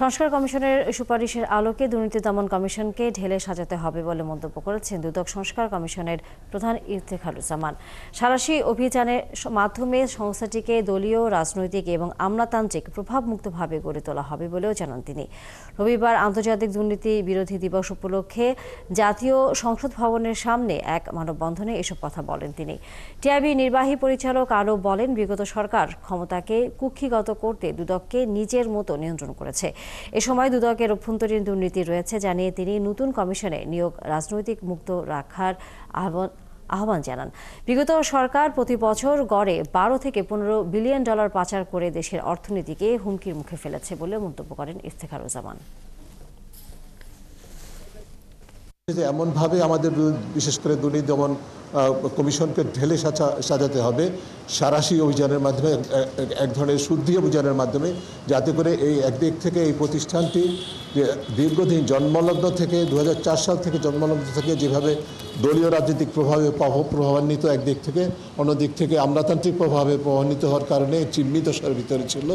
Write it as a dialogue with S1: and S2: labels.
S1: সংস্কার কমিশনের সুপারিশের আলোকে দুর্নীতি দমন কমিশনকে ঢেলে সাজাতে হবে বলে মন্তব্য করেছেন দুদক সংস্কার কমিশনের প্রধান ইফতেখারুজ্জামান। সাঁড়াশি অভিযানের মাধ্যমে সংস্থাটিকে দলীয়, রাজনৈতিক এবং আমলাতান্ত্রিক প্রভাবমুক্তভাবে গড়ে তোলা হবে বলেও জানান তিনি। রবিবার আন্তর্জাতিক দুর্নীতি বিরোধী দিবস উপলক্ষে জাতীয় সংসদ ভবনের সামনে এক মানববন্ধনে এসব কথা বলেন তিনি। টিআইবি নির্বাহী পরিচালক আরও বলেন, বিগত সরকার ক্ষমতাকে কুক্ষিগত করতে দুদককে নিজের মতো নিয়ন্ত্রণ করেছে। এ সময় দুদকের অভ্যন্তরীণ দুর্নীতি রয়েছে জানিয়ে তিনি নতুন কমিশনে নিয়োগ রাজনৈতিক মুক্ত রাখার আহ্বান জানান। বিগত সরকার প্রতি বছর গড়ে 12 থেকে 15 বিলিয়ন ডলার পাচার করে দেশের অর্থনীতিকে হুমকির মুখে ফেলেছে বলে মন্তব্য করেন ইফতেখারুজ্জামান।
S2: এমনভাবে আমাদের বিশেষ করে দুর্নীতি দমন কমিশনকে ঢেলে সাজাতে হবে সাঁড়াশি অভিযানের মাধ্যমে, এক ধরনের শুদ্ধি অভিযানের মাধ্যমে, যাতে করে এই একদিক থেকে এই প্রতিষ্ঠানটি দীর্ঘদিন জন্মলগ্ন থেকে 2004 সাল থেকে জন্মলগ্ন থেকে যেভাবে দলীয় রাজনৈতিক প্রভাবে প্রভাবান্বিত একদিক থেকে, অন্যদিক থেকে আমলাতান্ত্রিক প্রভাবে প্রভাবান্বিত হওয়ার কারণে চিহ্নিত ভিতরে ছিল।